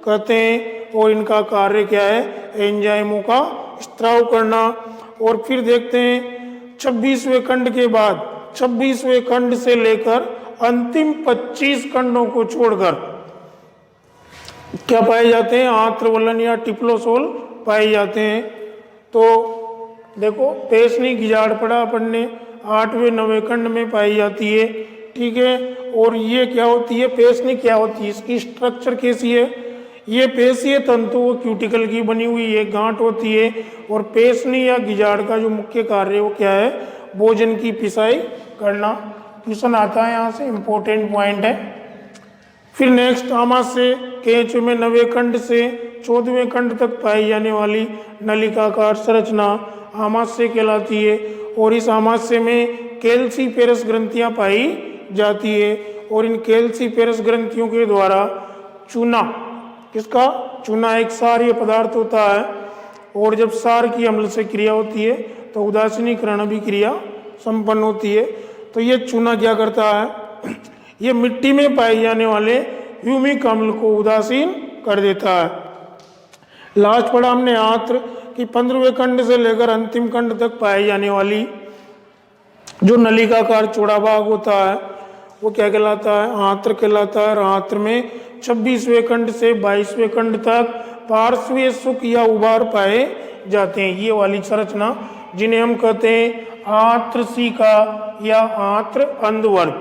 कहते हैं। और इनका कार्य क्या है, एंजाइमों का स्त्राव करना। और फिर देखते हैं 26वें खंड के बाद 26वें खंड से लेकर अंतिम 25 खंडों को छोड़कर क्या पाए जाते हैं, आंत्रवलन या टिप्लोसोल पाए जाते हैं। तो देखो पेशनी गिजाड़पड़ा अपन ने 8वें 9वें खंड में पाई जाती है। ठीक है, और ये क्या होती है, पेशनी क्या होती है, इसकी स्ट्रक्चर कैसी है, ये पेशीय तंतु क्यूटिकल की बनी हुई एक गांठ होती है। और पेशनी या गिजाड़ का जो मुख्य कार्य है वो क्या है, भोजन की पिसाई करना। क्वेश्चन आता है यहाँ से, इंपॉर्टेंट पॉइंट है। फिर नेक्स्ट आमाशय केंचुए में 9वें खंड से 14वें खंड तक पाई जाने वाली नलिकाकार संरचना आमाशय कहलाती है। और इस आमाशय में कैल्सीफेरस ग्रंथियां पाई जाती है। और इन कैल्सीफेरस ग्रंथियों के द्वारा चूना इसका चूना एक क्षारीय पदार्थ होता है, और जब क्षार की अम्ल से क्रिया होती है तो उदासीनीकरण अभिक्रिया संपन्न होती है। तो ये चूना क्या करता है, ये मिट्टी में पाए जाने वाले ह्यूमिक अम्ल को उदासीन कर देता है। लास्ट पढ़ा हमने आंत्र कि 15वें खंड से लेकर अंतिम खंड तक पाई जाने वाली जो नलिकाकार चौड़ा भाग होता है वो क्या कहलाता है, आंत्र कहलाता है। और आंत्र में 26वें खंड से 22वें खंड तक पार्श्वीय सुख या उभार पाए जाते हैं। ये वाली संरचना जिन्हें हम कहते हैं आंत्रशिका या आंत्र अंधवर्ग,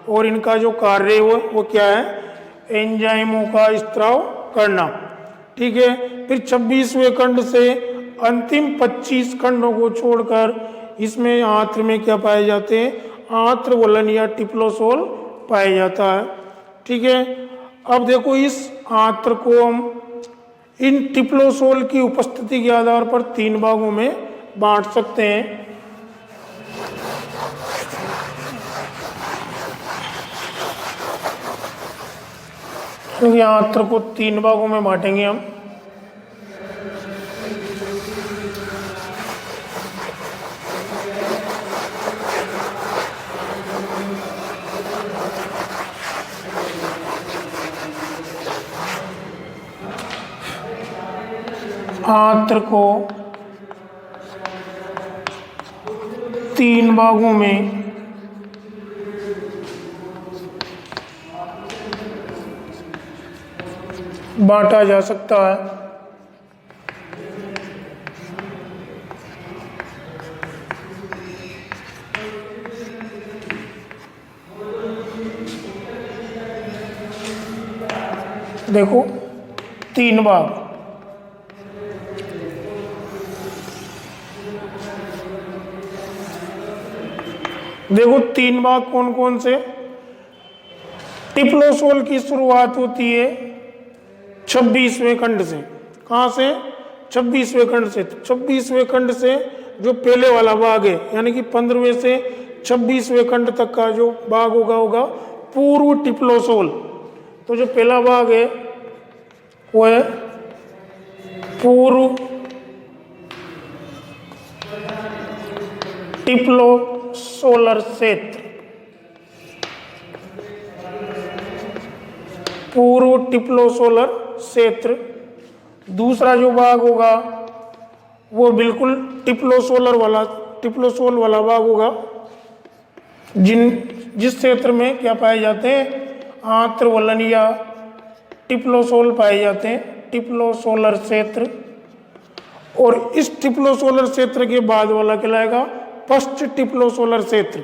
और इनका जो कार्य वो क्या है, एंजाइमों का स्त्राव करना। ठीक है, फिर 26वें खंड से अंतिम 25 खंडों को छोड़कर इसमें आंत्र में क्या पाए जाते हैं, आंत्र वलन या टिप्लोसोल पाया जाता है। ठीक है, अब देखो इस आंत्र को हम इन टिप्लोसोल की उपस्थिति के आधार पर 3 भागों में बांट सकते हैं। क्योंकि आंत्र को 3 भागों में बांटेंगे हम। आंत्र को 3 भागों में बांटा जा सकता है। देखो 3 भाग, देखो 3 भाग कौन कौन से। टिप्लोसोल की शुरुआत होती है 26वें खंड से। कहाँ से, 26वें खंड से। 26वें खंड से जो पहले वाला भाग है, यानी कि 15वें से 26वें खंड तक का जो भाग होगा पूर्व टिप्लोसोल। तो जो पहला भाग है वो है पूर्व टिप्लोसोलर क्षेत्र। पूर्व टिप्लोसोलर क्षेत्र। दूसरा जो भाग होगा वो बिल्कुल टिप्लोसोल वाला भाग होगा, जिस क्षेत्र में क्या पाए जाते हैं, आंत्र वलन या टिप्लोसोल पाए जाते हैं, टिप्लोसोलर क्षेत्र। और इस टिप्लोसोलर क्षेत्र के बाद वाला कहलाएगा पश्च टिप्लोसोलर क्षेत्र।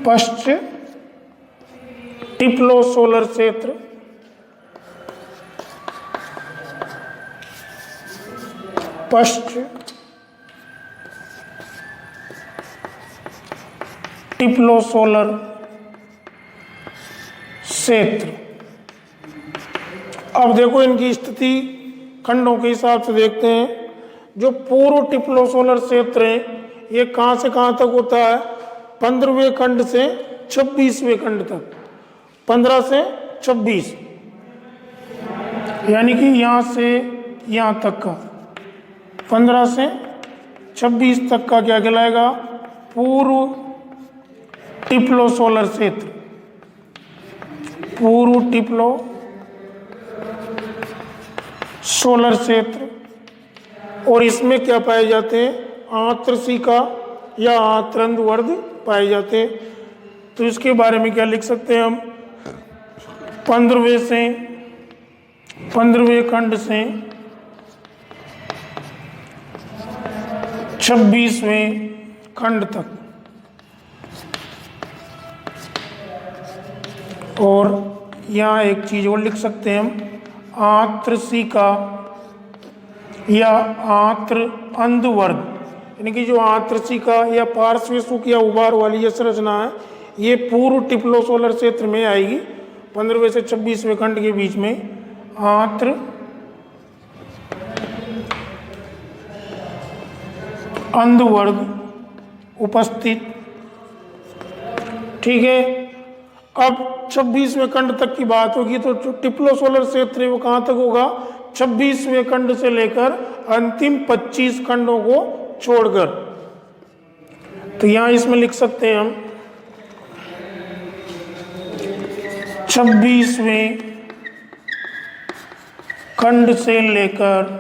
पश्च टिप्लोसोलर क्षेत्र। पश्च टिप्लोसोलर क्षेत्र। अब देखो इनकी स्थिति खंडों के हिसाब से देखते हैं। जो पूर्व टिप्लोसोलर क्षेत्र है ये कहाँ से कहाँ तक होता है, 15वें खंड से 26वें खंड तक। 15 से 26, यानी कि यहाँ से यहाँ तक का 15 से 26 तक का क्या कहलाएगा, पूर्व टिप्लोसोलर क्षेत्र। पूर्व टिप्लोसोलर क्षेत्र। और इसमें क्या पाए जाते हैं, आंत्रशिका या आंत्रंधवर्ग पाए जाते हैं। तो इसके बारे में क्या लिख सकते हैं हम, 15वें खंड से 26वें खंड तक। और यहाँ एक चीज और लिख सकते हैं हम, आंत्रशिका या आंत्र अंधवर्ग, यानी कि जो आंत्रशिका या पार्श्व सुख या उभार वाली ये संरचना है ये पूर्व टिप्लोसोलर क्षेत्र में आएगी। 15वें से 26वें खंड के बीच में आंत्र अंधवर्ग उपस्थित। ठीक है, अब 26वें खंड तक की बात होगी तो जो टिप्लोसोलर क्षेत्र है वो कहाँ तक होगा, 26वें खंड से लेकर अंतिम 25 खंडों को छोड़कर। तो यहां इसमें लिख सकते हैं हम 26वें खंड से लेकर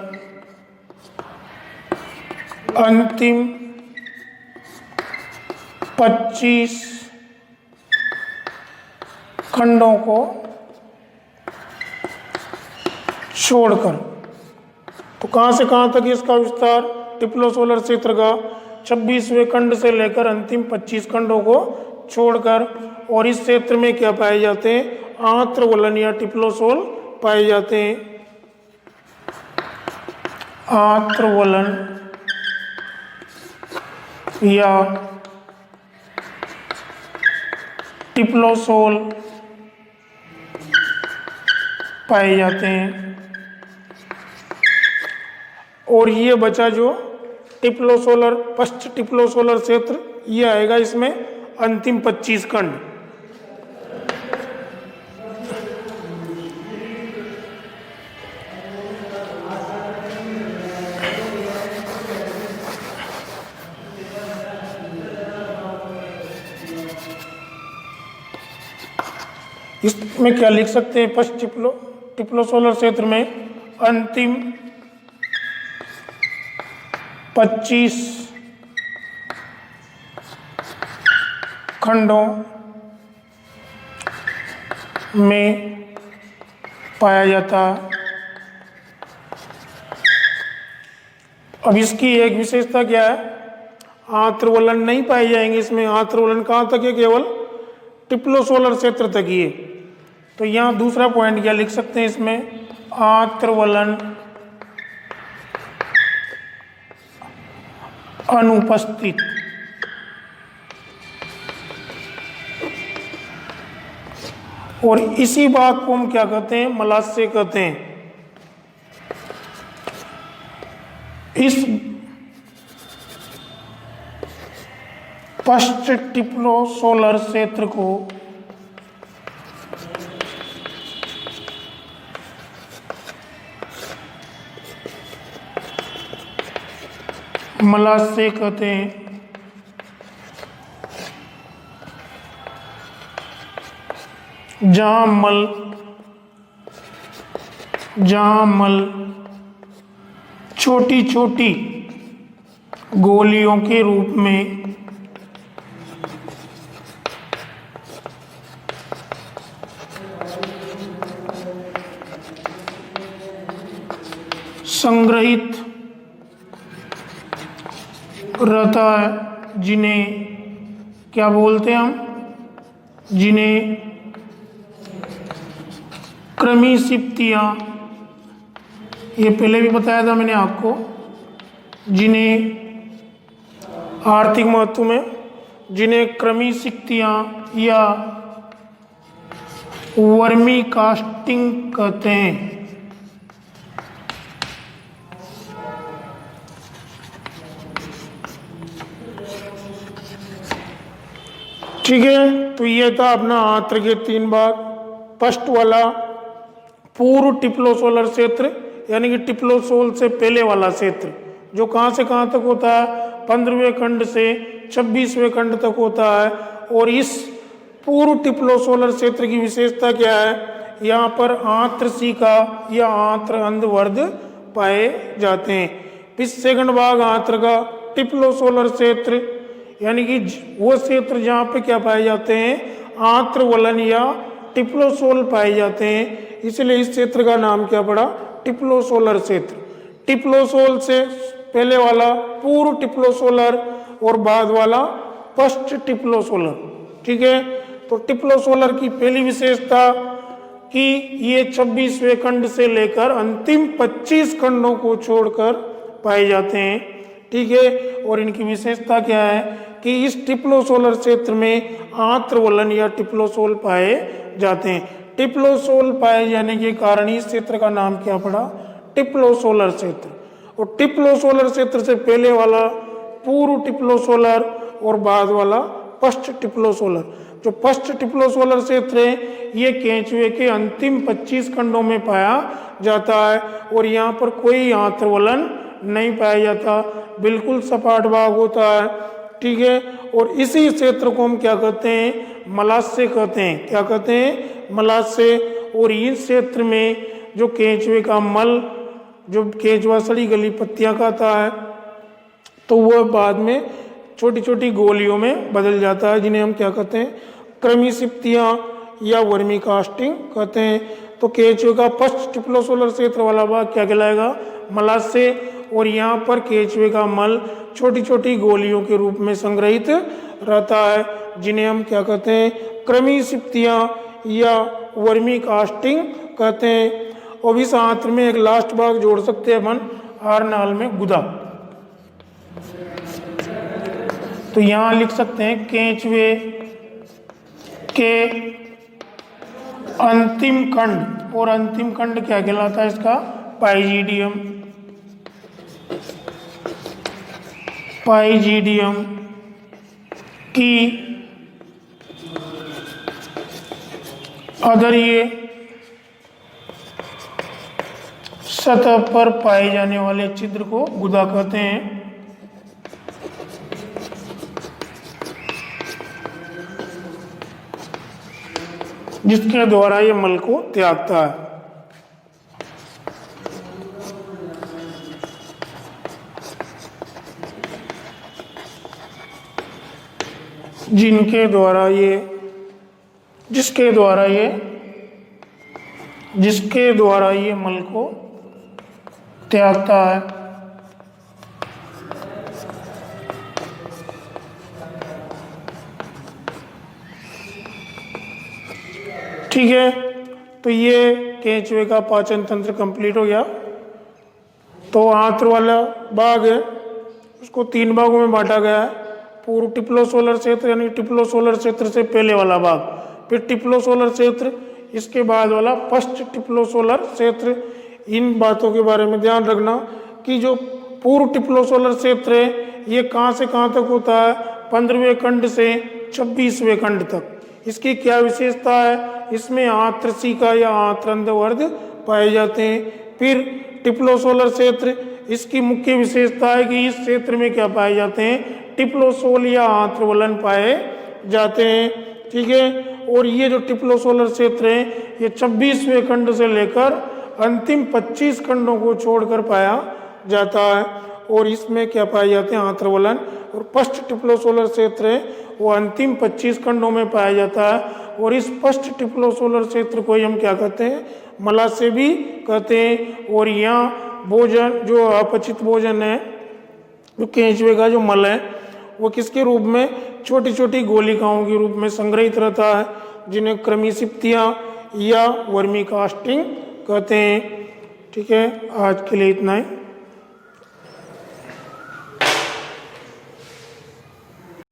अंतिम 25 खंडों को छोड़कर। तो कहां से कहां तक इसका विस्तार टिप्लोसोलर क्षेत्र का, 26वें खंड से लेकर अंतिम 25 खंडों को छोड़कर। और इस क्षेत्र में क्या पाए जाते हैं, आंत्रवलन या टिप्लोसोल पाए जाते हैं। आंत्रवलन या टिप्लोसोल पाए जाते हैं। और ये बचा जो टिप्लोसोलर, पश्च टिप्लोसोलर क्षेत्र, ये आएगा इसमें अंतिम 25 खंड। इसमें क्या लिख सकते हैं, पश्च टिप्लोसोलर क्षेत्र में अंतिम 25 खंडों में पाया जाता। अब इसकी एक विशेषता क्या है, आंत्रवलन नहीं पाए जाएंगे इसमें। आंत्रवलन कहाँ तक है, केवल टिप्लोसोलर क्षेत्र तक ही है। तो यहाँ दूसरा पॉइंट क्या लिख सकते हैं इसमें, आंत्रवलन अनुपस्थित। और इसी बात को हम क्या कहते हैं, मलाशय कहते हैं। इस पश्च टिप्लोसोलर क्षेत्र को मलाशय कहते हैं। जहां मल छोटी छोटी गोलियों के रूप में संग्रहित रहता है, जिन्हें क्या बोलते हैं हम, जिन्हें कृमिशिप्तियाँ, ये पहले भी बताया था मैंने आपको, जिन्हें आर्थिक महत्व में, जिन्हें कृमिशिप्तियाँ या वर्मी कास्टिंग कहते हैं। ठीक है, तो ये था अपना आंत्र के 3 भाग। फर्स्ट वाला पूर्व टिप्लोसोलर क्षेत्र, यानी कि टिप्लोसोल से पहले वाला क्षेत्र, जो कहाँ से कहाँ तक होता है, 15वें खंड से 26वें खंड तक होता है। और इस पूर्व टिप्लोसोलर क्षेत्र की विशेषता क्या है, यहाँ पर आंत्रशिका या आंत्र अंधवर्ध पाए जाते हैं। फिर सेकंड भाग आंत्र का टिप्लोसोलर क्षेत्र, यानी कि वो क्षेत्र जहाँ पे क्या पाए जाते हैं, आंत्रवलन या टिप्लोसोल पाए जाते हैं, इसलिए इस क्षेत्र का नाम क्या पड़ा, टिप्लोसोलर क्षेत्र। टिप्लोसोल से पहले वाला पूर्व टिप्लोसोलर और बाद वाला पश्च टिप्लोसोलर। ठीक है, तो टिप्लोसोलर की पहली विशेषता कि ये 26वें खंड से लेकर अंतिम 25 खंडों को छोड़कर पाए जाते हैं। ठीक है, और इनकी विशेषता क्या है कि इस टिप्लोसोलर क्षेत्र में आंत्रवलन या टिप्लोसोल पाए जाते हैं। टिप्लोसोल पाए जाने के कारण इस क्षेत्र का नाम क्या पड़ा, टिप्लोसोलर क्षेत्र। और टिप्लोसोलर क्षेत्र से पहले वाला पूर्व टिप्लोसोलर और बाद वाला पश्च टिप्लोसोलर। जो फर्स्ट टिप्लोसोलर क्षेत्र है ये केंचुए के अंतिम 25 खंडों में पाया जाता है और यहाँ पर कोई आंत्रवलन नहीं पाया जाता, बिल्कुल सपाट भाग होता है। ठीक है, और इसी क्षेत्र को हम क्या कहते हैं, मलाशय कहते हैं। क्या कहते हैं, मलाशय। और इस क्षेत्र में जो केंचुए का मल, जो केंचुआ सड़ी गली पत्तियां खाता है तो वह बाद में छोटी छोटी गोलियों में बदल जाता है, जिन्हें हम क्या कहते हैं, कृमिसिप्तियां या वर्मी कास्टिंग कहते हैं। तो केंचुए का फर्स्ट टिप्लोसोलर क्षेत्र वाला भाग क्या कहलाएगा, मलाशय। और यहाँ पर केंचुए का मल छोटी छोटी गोलियों के रूप में संग्रहित रहता है, जिन्हें हम क्या कहते हैं, कृमिसिप्तियां या वर्मी कास्टिंग कहते हैं। और इस आंत्र में एक लास्ट भाग जोड़ सकते हैं अपन, आरनाल में गुदा। तो यहां लिख सकते हैं केंचुए के अंतिम खंड, और अंतिम खंड क्या कहलाता है इसका, पाइजीडियम। पाइजीडियम की अधरीय सतह पर पाए जाने वाले छिद्र को गुदा कहते हैं। जिसके द्वारा ये मल को त्यागता है। जिसके द्वारा ये मल को त्यागता है। ठीक है, तो ये केंचुए का पाचन तंत्र कंप्लीट हो गया। तो आंत्र वाला भाग है उसको 3 भागों में बांटा गया है। पूर्व टिप्लोसोलर क्षेत्र यानी टिप्लोसोलर क्षेत्र से पहले वाला भाग, फिर टिप्लोसोलर क्षेत्र, इसके बाद वाला फर्स्ट टिप्लोसोलर क्षेत्र। इन बातों के बारे में ध्यान रखना कि जो पूर्व टिप्लोसोलर क्षेत्र है ये कहाँ से कहाँ तक होता है, 15वें खंड से 26वें खंड तक। इसकी क्या विशेषता है, इसमें आंत्रशिका या आंत्रअंधवर्ध पाए जाते हैं। फिर टिप्लोसोलर क्षेत्र, इसकी मुख्य विशेषता है कि इस क्षेत्र में क्या पाए जाते हैं, टिप्लोसोल या आंत्रवलन पाए जाते हैं। ठीक है, और ये जो टिप्लोसोलर क्षेत्र है ये 26वें खंड से लेकर अंतिम 25 खंडों को छोड़कर पाया जाता है। और इसमें क्या पाए जाते हैं, आंत्रवलन। और फर्स्ट टिप्लोसोलर क्षेत्र है वो अंतिम 25 खंडों में पाया जाता है। और इस फर्स्ट टिप्लोसोलर क्षेत्र को हम क्या कहते हैं, मलाशय भी कहते हैं। और यहाँ भोजन, जो अपचित भोजन है, जो केंचुए का जो मल है वो किसके रूप में, छोटी छोटी गोलिकाओं के रूप में संग्रहित रहता है, जिन्हें कृमिसिप्तियां या वर्मी कास्टिंग कहते हैं। ठीक है, आज के लिए इतना ही।